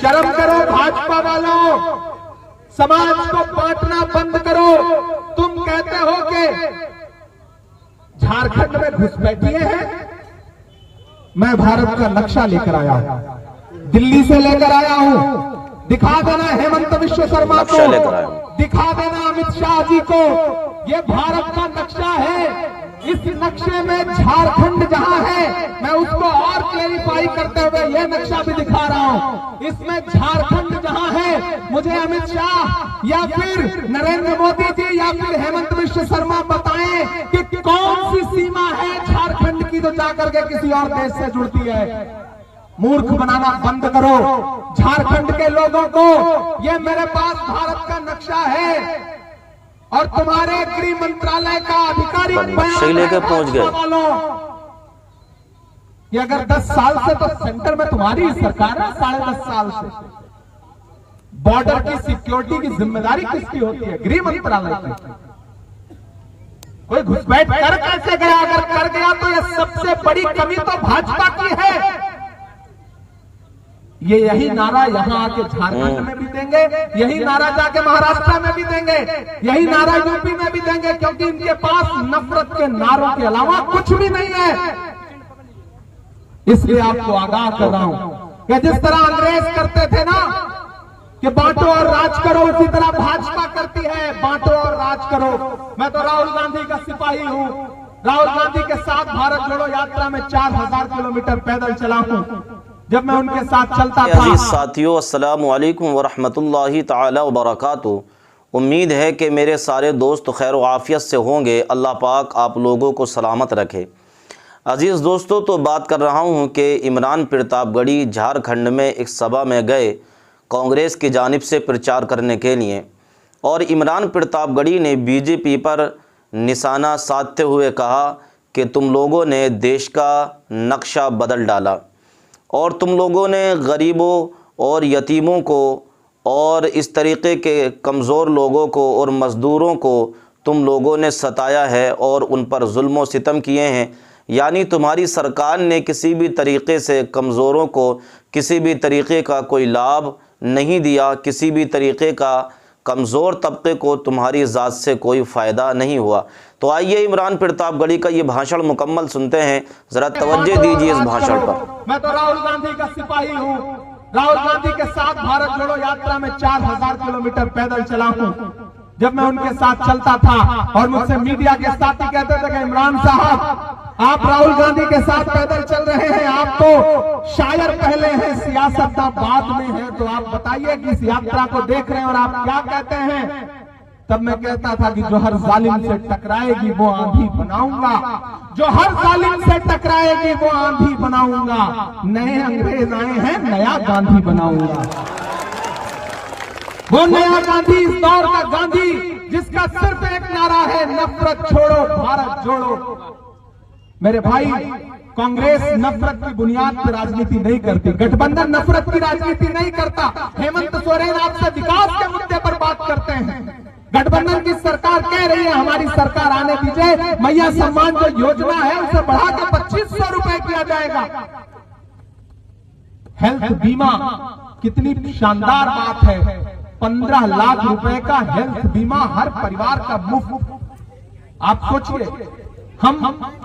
शर्म करो भाजपा वालों, समाज को बांटना बंद करो। तुम कहते हो कि झारखंड में घुसपैठिए हैं, मैं भारत का नक्शा लेकर आया हूं, दिल्ली से लेकर आया हूं। दिखा देना हेमंत विश्व शर्मा को, दिखा देना अमित शाह जी को, ये भारत का नक्शा है। इस नक्शे में झारखंड जहां है, मैं उसको और क्लेरिफाई करते हुए यह नक्शा भी दिखा रहा हूं। इसमें झारखंड जहां है, मुझे अमित शाह या फिर नरेंद्र मोदी जी या फिर हेमंत विश्व शर्मा बताएं कि कौन सी सीमा है झारखंड की जो जाकर के किसी और देश से जुड़ती है। मूर्ख बनाना बंद करो झारखंड के लोगों को। ये मेरे पास भारत का नक्शा है और तुम्हारे गृह मंत्रालय का आधिकारिक बयान लेकर पहुंच गए कि अगर 10 साल से तो सेंटर में तुम्हारी सरकार है, 10.5 साल से बॉर्डर की सिक्योरिटी की जिम्मेदारी किसकी होती है? गृह मंत्रालय की। कोई घुसपैठ कर कैसे गया? अगर कर गया तो यह सबसे बड़ी कमी तो भाजपा की है। ये यही नारा यहां आके झारखंड में भी देंगे, यही नारा जाके महाराष्ट्र में भी देंगे, यही नारा यूपी में भी देंगे, क्योंकि इनके पास नफरत के नारों के अलावा कुछ भी नहीं है। इसलिए आपको आगाह कर रहा हूं कि जिस तरह अंग्रेज करते थे ना कि बांटो और राज करो, उसी तरह भाजपा करती है बांटो और राज करो। मैं तो राहुल गांधी का सिपाही हूं। राहुल गांधी के साथ भारत जोड़ो यात्रा में 4000 किलोमीटर पैदल चला हूं। जब मैं उनके साथ चलता था। अजीज साथियों, अस्सलामु अलैकुम वरहमतुल्लाहि ताला वबरकातुहू। उम्मीद है कि मेरे सारे दोस्त खैर व आफियत से होंगे। अल्लाह पाक आप लोगों को सलामत रखे। अजीज़ दोस्तों, तो बात कर रहा हूं कि इमरान प्रतापगढ़ी झारखंड में एक सभा में गए कांग्रेस की जानिब से प्रचार करने के लिए, और इमरान प्रतापगढ़ी ने बीजेपी पर निशाना साधते हुए कहा कि तुम लोगों ने देश का नक्शा बदल डाला और तुम लोगों ने गरीबों और यतीमों को और इस तरीक़े के कमज़ोर लोगों को और मज़दूरों को तुम लोगों ने सताया है और उन पर जुल्म व सितम किए हैं। यानी तुम्हारी सरकार ने किसी भी तरीक़े से कमज़ोरों को किसी भी तरीक़े का कोई लाभ नहीं दिया, किसी भी तरीक़े का कमज़ोर तबके को तुम्हारी ज़ात से कोई फ़ायदा नहीं हुआ। तो आइए इमरान प्रतापगढ़ी का ये भाषण मुकम्मल सुनते हैं, ज़रा तवज्जो दीजिए इस भाषण पर। मैं तो राहुल गांधी का सिपाही हूँ। राहुल गांधी के साथ भारत जोड़ो यात्रा में 4000 किलोमीटर पैदल चला हूँ। जब मैं उनके साथ चलता था और मुझसे मीडिया के साथी कहते थे कि इमरान साहब आप राहुल गांधी के साथ पैदल चल रहे हैं, आप तो शायर पहले हैं, सियासतदान बाद में है, तो आप बताइए कि इस यात्रा को देख रहे हैं और आप क्या कहते हैं? तब मैं कहता था कि जो हर जालिम से टकराएगी वो आंधी बनाऊंगा, जो हर जालिम से टकराएगी वो आंधी बनाऊंगा। नए अंग्रेज आए हैं, नया गांधी बनाऊंगा। वो नया गांधी इस दौर का गांधी जिसका सिर्फ एक नारा है, नफरत छोड़ो भारत जोड़ो। मेरे भाई, कांग्रेस नफरत की बुनियाद पर राजनीति नहीं करती, गठबंधन नफरत की राजनीति नहीं करता। हेमंत सोरेन आपसे विकास के मुद्दे पर बात करते हैं। गठबंधन की सरकार कह रही है हमारी सरकार आने दीजिए, मैया सम्मान जो योजना है उसे बढ़ा के 2500 रुपए किया जाएगा। हेल्थ बीमा कितनी शानदार बात है, 15 लाख रुपए का हेल्थ बीमा हर परिवार का मुफ्त। आप सोचिए, हम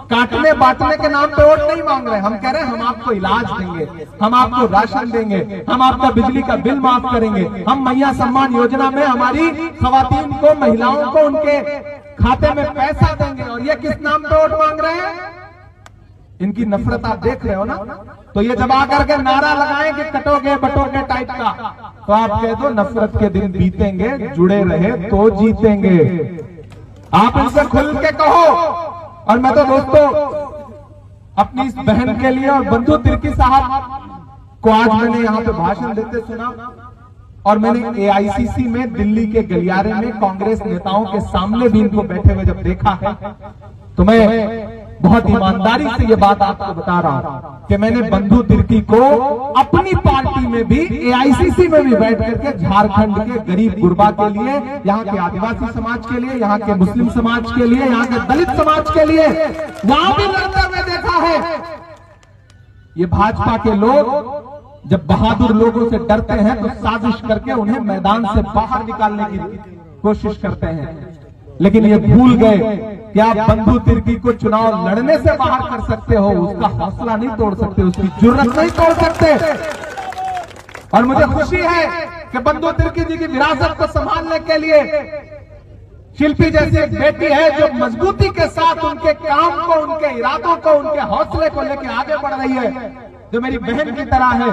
काटने बांटने के नाम पे वोट नहीं मांग रहे, हम कह रहे हैं हम आपको इलाज देंगे, हम आपको राशन देंगे, हम आपका बिजली का बिल माफ करेंगे, हम मैया सम्मान योजना में हमारी खवातीन को, महिलाओं को उनके खाते में पैसा देंगे। और ये किस नाम पे वोट मांग रहे हैं? इनकी नफरत आप देख रहे हो ना। तो ये जब आकर के नारा लगाएं कि कटोगे बटोगे टाइप का, तो आप कह दो नफरत के दिन बीतेंगे, जुड़े रहे तो जीतेंगे। आप इनसे खुल के कहो। और मैं तो दोस्तों अपनी इस बहन के लिए और बंधु तिर्की साहब को आज मैंने यहाँ पे भाषण देते सुना, और मैंने एआईसीसी में दिल्ली के गलियारे में कांग्रेस नेताओं के सामने भी इनको बैठे हुए जब देखा है, तो मैं बहुत ईमानदारी से ये बात आपको बता रहा हूं कि मैंने बंधु तिर्की को अपनी पार्टी में भी, एआईसीसी में भी बैठ करके झारखंड के गरीब गुरबा के लिए, यहाँ के आदिवासी समाज के लिए, यहाँ के मुस्लिम समाज के लिए, यहाँ के दलित समाज के लिए वहां भी लड़ते हुए देखा है। ये भाजपा के लोग जब बहादुर लोगों से डरते हैं तो साजिश करके उन्हें मैदान से बाहर निकालने की कोशिश करते हैं, लेकिन ये भूल गए कि आप बंधु तिर्की को चुनाव लड़ने से बाहर कर सकते हो, उसका हौसला नहीं तोड़ सकते, उसकी जुर्रत नहीं तोड़ सकते। और मुझे खुशी है कि बंधु तिर्की जी की विरासत को संभालने के लिए शिल्पी जैसी एक बेटी है जो मजबूती के साथ उनके काम को, उनके इरादों को, उनके हौसले को लेकर आगे बढ़ रही है, जो मेरी बहन की तरह है।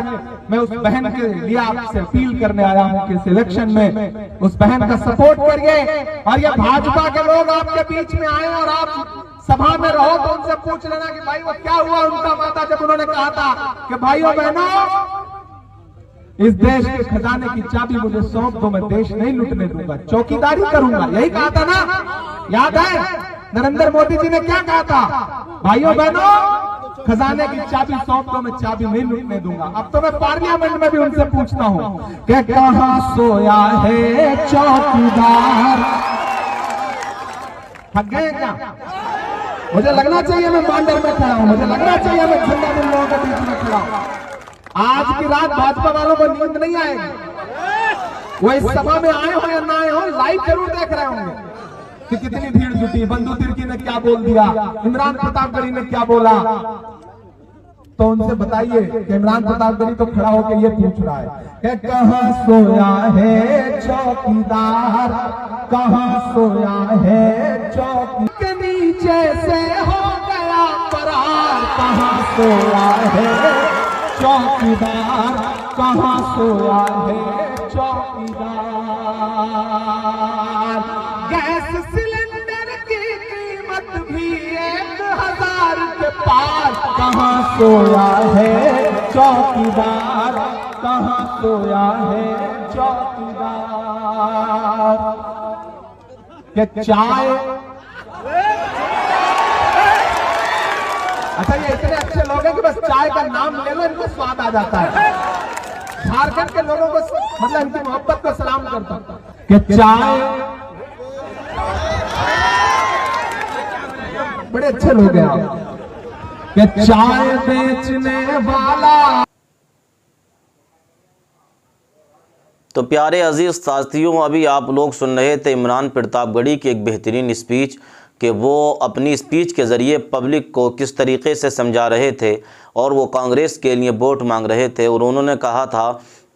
मैं उस बहन के लिए आपसे अपील करने आया हूं कि इस इलेक्शन में उस बहन का सपोर्ट करिए। और ये भाजपा के लोग आपके बीच में आए और आप सभा में रहो तो उनसे पूछ लेना कि भाई वो क्या हुआ उनका माता जब उन्होंने कहा था कि भाइयों बहनों, इस देश के खजाने की चाबी मुझे सौंप दो, मैं देश नहीं लूटने दूंगा, चौकीदारी करूंगा। यही कहा था ना, याद है नरेंद्र मोदी जी ने क्या कहा था? भाइयों बहनों, खजाने की चाबी सौंप दो, मैं चाबी नहीं लूटने दूंगा। अब तो मैं पार्लियामेंट में भी उनसे पूछता हूं कि कहां सोया है चौकीदार? थक गए क्या? मुझे लगना चाहिए मैं बांडर में खड़ा हूं, मुझे लगना चाहिए मैं झंडा में लोगों के बीच में खड़ा हूं। आज की रात भाजपा वालों को नींद नहीं आएगी। वो इस सभा में आए हो या ना आए हो, लाइव जरूर देख रहे होंगे कि कितनी भीड़ जुटी, बंधु तिर्की ने क्या बोल दिया, इमरान प्रतापगढ़ी ने क्या बोला। तो उनसे बताइए कि इमरान प्रतापगढ़ी तो खड़ा होकर ये पूछ रहा है कि कहां सोया है चौकीदार, कहां सोया है चौकी के नीचे से हो गया फरार, कहां सोया है चौकीदार, कहां सोया है चौकीदार। गैस सिलेंडर की कीमत भी 1000 के पार, कहां सोया है चौकीदार, कहां सोया है चौकीदार। क्या चाय, अच्छा ये इतने अच्छे लोग हैं कि बस चाय का नाम ले लो इनको स्वाद आ जाता है। झारखंड के लोगों को मतलब इनकी मोहब्बत को सलाम करता हूं कि चाय, बड़े अच्छे लोग हैं आप, कि चाय बेचने वाला। तो प्यारे अजीज़ साथियों, अभी आप लोग सुन रहे थे इमरान प्रतापगढ़ी की एक बेहतरीन स्पीच कि वो अपनी स्पीच के ज़रिए पब्लिक को किस तरीके से समझा रहे थे और वो कांग्रेस के लिए वोट मांग रहे थे। और उन्होंने कहा था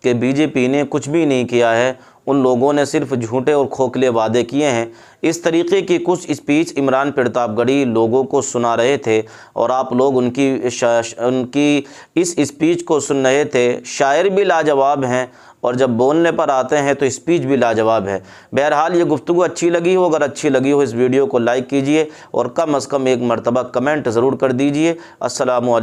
कि बीजेपी ने कुछ भी नहीं किया है, उन लोगों ने सिर्फ झूठे और खोखले वादे किए हैं। इस तरीके की कुछ स्पीच इमरान प्रतापगढ़ी लोगों को सुना रहे थे और आप लोग उनकी इस स्पीच को सुन रहे थे। शायर भी लाजवाब हैं और जब बोलने पर आते हैं तो स्पीच भी लाजवाब है। बहरहाल ये गुफ्तगू अच्छी लगी हो, अगर अच्छी लगी हो इस वीडियो को लाइक कीजिए और कम से कम एक मरतबा कमेंट ज़रूर कर दीजिए। अस्सलामु अलैकुम।